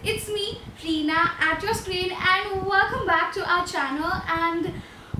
it's me, Reena, at your screen, and welcome back to our channel. And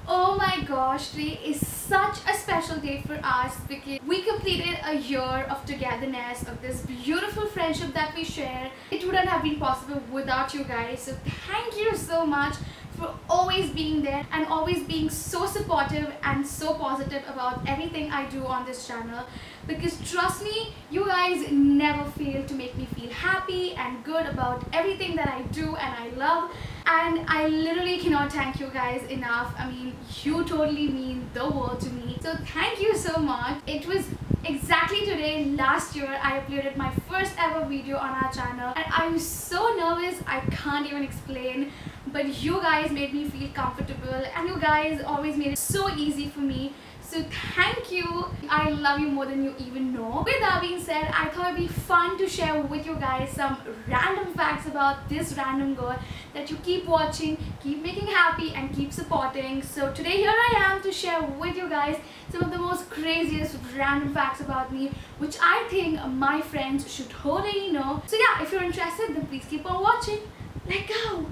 oh my gosh, today is such a special day for us because we completed a year of togetherness, of this beautiful friendship that we share. It wouldn't have been possible without you guys, so thank you so much for always being there and always being so supportive and so positive about everything I do on this channel, because trust me, you guys never fail to make me feel happy and good about everything that I do and I love, and I literally cannot thank you guys enough. I mean, you totally mean the world to me, so thank you so much. It was exactly today last year I uploaded my first ever video on our channel, and I'm so nervous I can't even explain, but you guys made me feel comfortable and you guys always made it so easy for me. So thank you. I love you more than you even know. With that being said, I thought it'd be fun to share with you guys some random facts about this random girl that you keep watching, keep making happy and keep supporting. So today here I am to share with you guys some of the most craziest random facts about me, which I think my friends should totally know. So yeah, if you're interested, then please keep on watching. Let's go.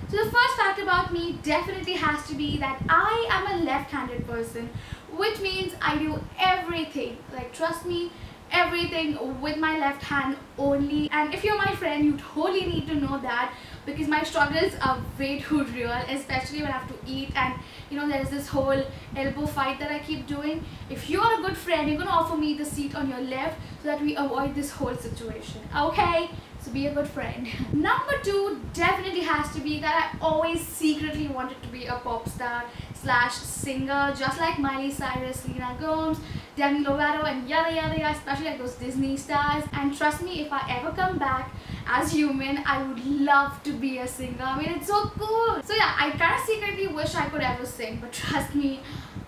So the first fact about me definitely has to be that I am a left-handed person, which means I do everything, like trust me, everything with my left hand only. And if you're my friend, you totally need to know that, because my struggles are way too real, especially when I have to eat, and you know, there's this whole elbow fight that I keep doing. If you're a good friend, you're gonna offer me the seat on your left so that we avoid this whole situation, okay? So be a good friend. Number two definitely has to be that I always secretly wanted to be a pop star slash singer, just like Miley Cyrus, Selena Gomez, Demi Lovato, and yada yada yada, especially like those Disney stars. And trust me, if I ever come back as human, I would love to be a singer. I mean, it's so cool. So yeah, I kind of secretly wish I could ever sing, but trust me,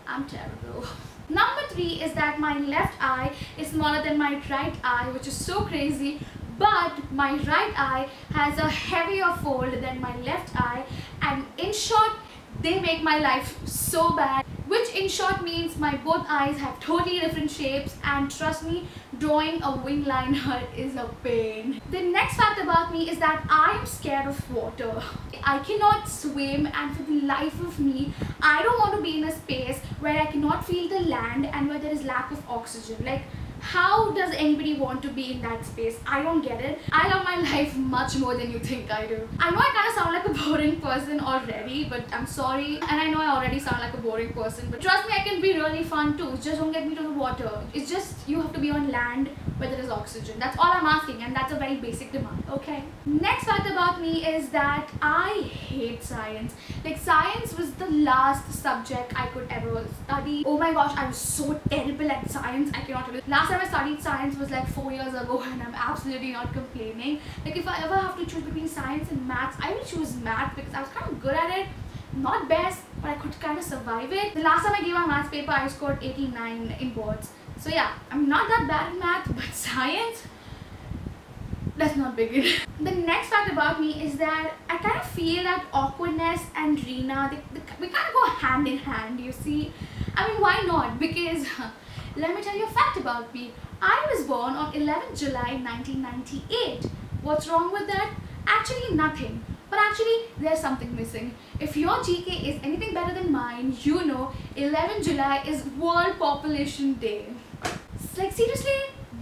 I'm terrible. Number three is that my left eye is smaller than my right eye, which is so crazy. But my right eye has a heavier fold than my left eye, and in short, they make my life so bad, which in short means my both eyes have totally different shapes, and trust me, drawing a wing liner is a pain. The next fact about me is that I am scared of water. I cannot swim, and for the life of me, I don't want to be in a space where I cannot feel the land and where there is lack of oxygen. Like, how does anybody want to be in that space? I don't get it. I love my life much more than you think I do. I know I kind of sound like a boring person already, but I'm sorry. And I know I already sound like a boring person, but trust me, I can be really fun too. Just don't get me to the water. It's just you have to be on land where there is oxygen. That's all I'm asking, and that's a very basic demand, okay? Next fact about me is that I hate science. Like, science was the last subject I could ever study. Oh my gosh, I was so terrible at science. I cannot tell you. Last time I studied science was like 4 years ago, and I'm absolutely not complaining. Like, if I ever have to choose between science and maths, I will choose math because I was kind of good at it. Not best, but I could kind of survive it. The last time I gave my maths paper, I scored 89 in boards. So yeah, I'm not that bad at math, but science, let's not begin. The next fact about me is that I kind of feel that awkwardness and Reena, we kind of go hand in hand, you see. I mean, why not? Because let me tell you a fact about me. I was born on 11th July 1998. What's wrong with that? Actually, nothing. But actually, there's something missing. If your GK is anything better than mine, you know 11th July is World Population Day. Like, seriously,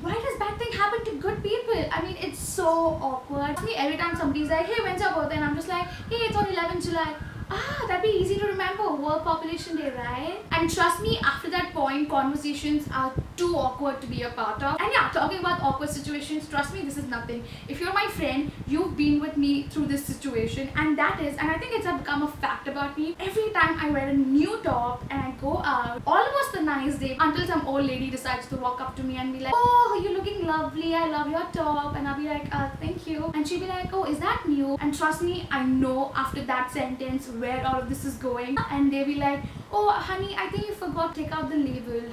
why does bad thing happen to good people? I mean, it's so awkward. Every time somebody's like, hey, when's your birthday? And I'm just like, hey, it's on 11th July. Ah, that'd be easy to remember, World Population Day, right? And trust me, after that point, conversations are too awkward to be a part of. And yeah, talking about awkward situations, trust me, this is nothing. If you're my friend, you've been with me through this situation, and that is, and I think it's become a fact about me, every time I wear a new top and I go out, almost a nice day, until some old lady decides to walk up to me and be like, oh, you're looking lovely, I love your top, and I'll be like, thank you. And she'll be like, oh, is that new? And trust me, I know after that sentence where all of this is going, and they'll be like, oh honey, I think you forgot to take out the label.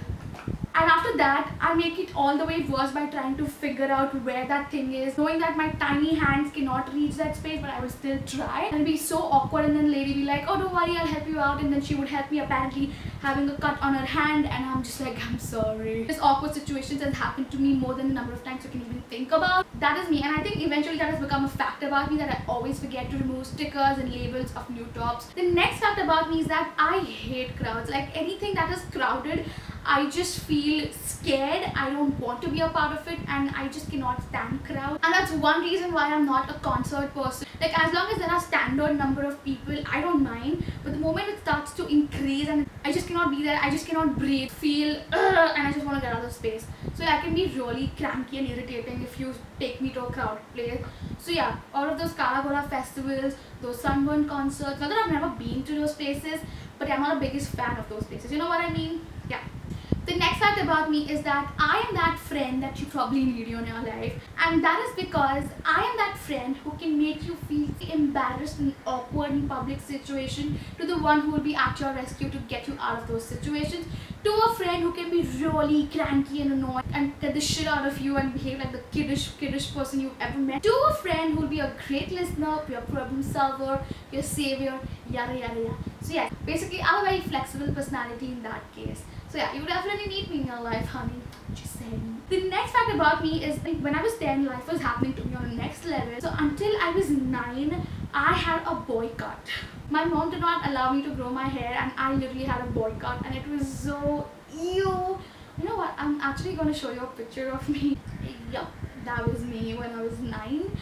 And after that, I make it all the way worse by trying to figure out where that thing is, knowing that my tiny hands cannot reach that space, but I would still try. And it'd be so awkward, and then lady be like, oh, don't worry, I'll help you out. And then she would help me, apparently having a cut on her hand, and I'm just like, I'm sorry. This awkward situations has happened to me more than the number of times you can even think about. That is me, and I think eventually that has become a fact about me, that I always forget to remove stickers and labels of new tops. The next fact about me is that I hate crowds. Like anything that is crowded, I just feel scared. I don't want to be a part of it, and I just cannot stand crowds. And that's one reason why I'm not a concert person. Like as long as there are standard number of people, I don't mind, but the moment it starts to increase and I just cannot be there, I just cannot breathe, feel and I just want to get out of space. So yeah, I can be really cranky and irritating if you take me to a crowded place. So yeah, all of those Kala Ghoda festivals, those Sunburn concerts, not that I've never been to those places, but I'm not the biggest fan of those places, you know what I mean? Yeah. The next fact about me is that I am that friend that you probably need in your life, and that is because I am that friend who can make you feel embarrassed and awkward in public situation, to the one who will be at your rescue to get you out of those situations, to a friend who can be really cranky and annoying and get the shit out of you and behave like the kiddish person you've ever met, to a friend who will be a great listener, your problem solver, your savior, yada yada yada. So yeah, basically I'm a very flexible personality in that case. So yeah, you definitely need me in your life, honey. Just saying. The next fact about me is, like, when I was 10, life was happening to me on the next level. So until I was 9, I had a boycott. My mom did not allow me to grow my hair, and I literally had a boycott, and it was so ew. You know what? I'm actually going to show you a picture of me. Yup, that was me when I was 9.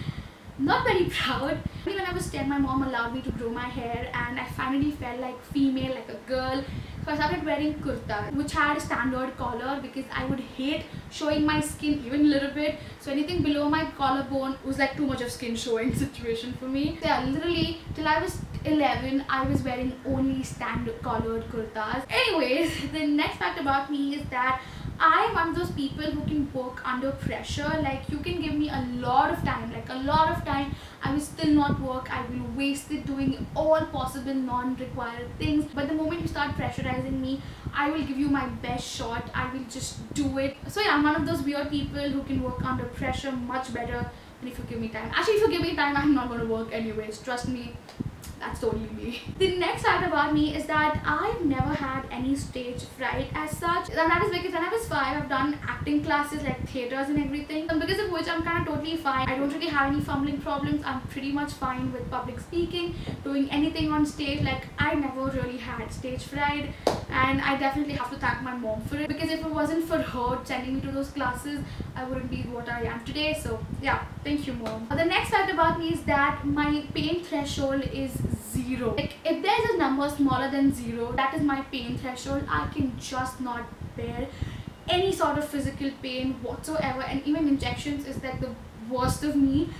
Not very proud. When I was 10, my mom allowed me to grow my hair, and I finally felt like female, like a girl. So I started wearing kurta, which had a standard collar, because I would hate showing my skin even a little bit. So anything below my collarbone was like too much of skin showing situation for me. So yeah, literally till I was 11, I was wearing only standard collared kurtas. Anyways, the next fact about me is that I'm one of those people who can work under pressure. Like, you can give me a lot of time, like a lot of time, I will still not work. I will waste it doing all possible non-required things. But the moment you start pressurizing me, I will give you my best shot. I will just do it. So yeah, I'm one of those weird people who can work under pressure much better than if you give me time. Actually, if you give me time, I'm not going to work anyways. Trust me. That's totally me. The next fact about me is that I've never had any stage fright as such. And that is because when I was 5, I've done acting classes, like theaters and everything. And because of which I'm kind of totally fine. I don't really have any fumbling problems. I'm pretty much fine with public speaking, doing anything on stage. Like, I never really had stage fright. And I definitely have to thank my mom for it. Because if it wasn't for her sending me to those classes, I wouldn't be what I am today. So yeah, thank you, mom. The next fact about me is that my pain threshold is 0. Like, if there's a number smaller than 0, that is my pain threshold. I can just not bear any sort of physical pain whatsoever, and even injections is like the worst of me.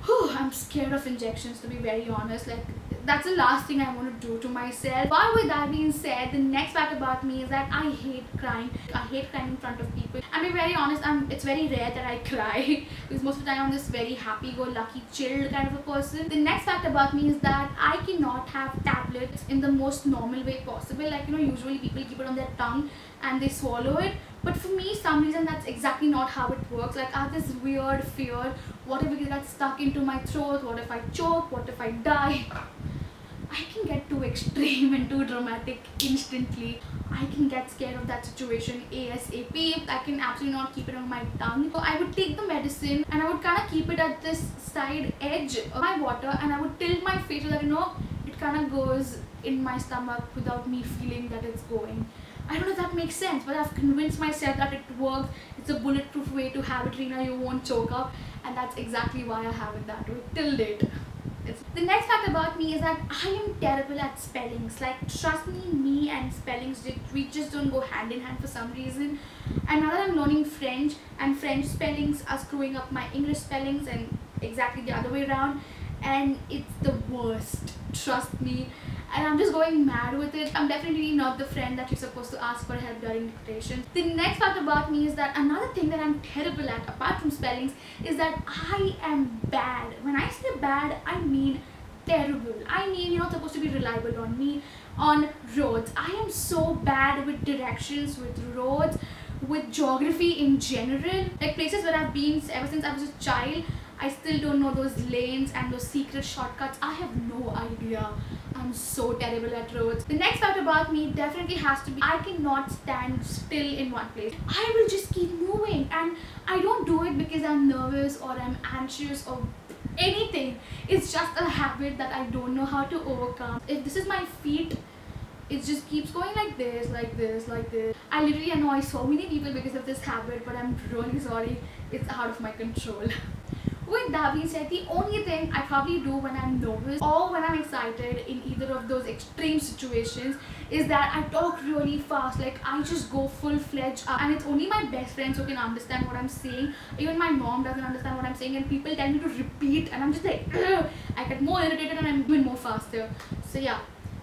Whew, I'm scared of injections, to be very honest. Like, that's the last thing I want to do to myself. But with that being said, the next fact about me is that I hate crying. I hate crying in front of people. And to be very honest, it's very rare that I cry because most of the time I'm this very happy-go-lucky, chilled kind of a person. The next fact about me is that I cannot have tablets in the most normal way possible. Like, you know, usually people keep it on their tongue and they swallow it. But for me, some reason that's exactly not how it works. Like, I have this weird fear. What if it gets stuck into my throat? What if I choke? What if I die? I can get too extreme and too dramatic instantly. I can get scared of that situation ASAP. I can absolutely not keep it on my tongue. So I would take the medicine and I would kind of keep it at this side edge of my water, and I would tilt my face so that, you know, it kind of goes in my stomach without me feeling that it's going. I don't know if that makes sense, but I've convinced myself that it works. It's a bulletproof way to have it, Rina. You won't choke up, and that's exactly why I have it that way till date. The next fact about me is that I am terrible at spellings. Like, trust me, me and spellings, we just don't go hand in hand for some reason. And now that I'm learning French, and French spellings are screwing up my English spellings and exactly the other way around, and it's the worst, trust me. And I'm just going mad with it. I'm definitely not the friend that you're supposed to ask for help during dictation. The next fact about me is that another thing that I'm terrible at, apart from spellings, is that I am bad. When I say bad, I mean terrible. I mean, you're not supposed to be reliable on me on roads. I am so bad with directions, with roads, with geography in general. Like places where I've been ever since I was a child, I still don't know those lanes and those secret shortcuts. I have no idea. I'm so terrible at roads. The next fact about me definitely has to be I cannot stand still in one place. I will just keep moving, and I don't do it because I'm nervous or I'm anxious or anything. It's just a habit that I don't know how to overcome. If this is my feet, it just keeps going like this, like this, like this. I literally annoy so many people because of this habit, but I'm really sorry. It's out of my control. With that being said, the only thing I probably do when I'm nervous or when I'm excited in either of those extreme situations is that I talk really fast. Like I just go full-fledged up, and it's only my best friends who can understand what I'm saying. Even my mom doesn't understand what I'm saying, and people tell me to repeat, and I'm just like, ugh. I get more irritated and I'm doing more faster. So yeah,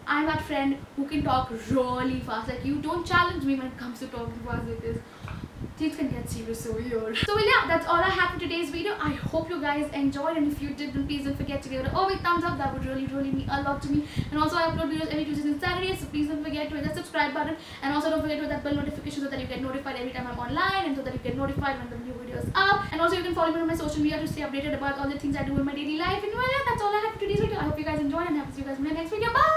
I'm that friend who can talk really fast. Like you don't challenge me when it comes to talking fast because things can get serious over here. So yeah, that's all I have for today's video. I hope you guys enjoyed, and if you did, then please don't forget to give it a big thumbs up. That would really mean a lot to me. And also I upload videos every Tuesdays and Saturdays, so please don't forget to hit that subscribe button, and also don't forget to hit that bell notification so that you get notified every time I'm online, and so that you get notified when the new video is up. And also you can follow me on my social media to stay updated about all the things I do in my daily life. And well, yeah, that's all I have for today's video. I hope you guys enjoyed, and I hope to see you guys in my next video. Bye!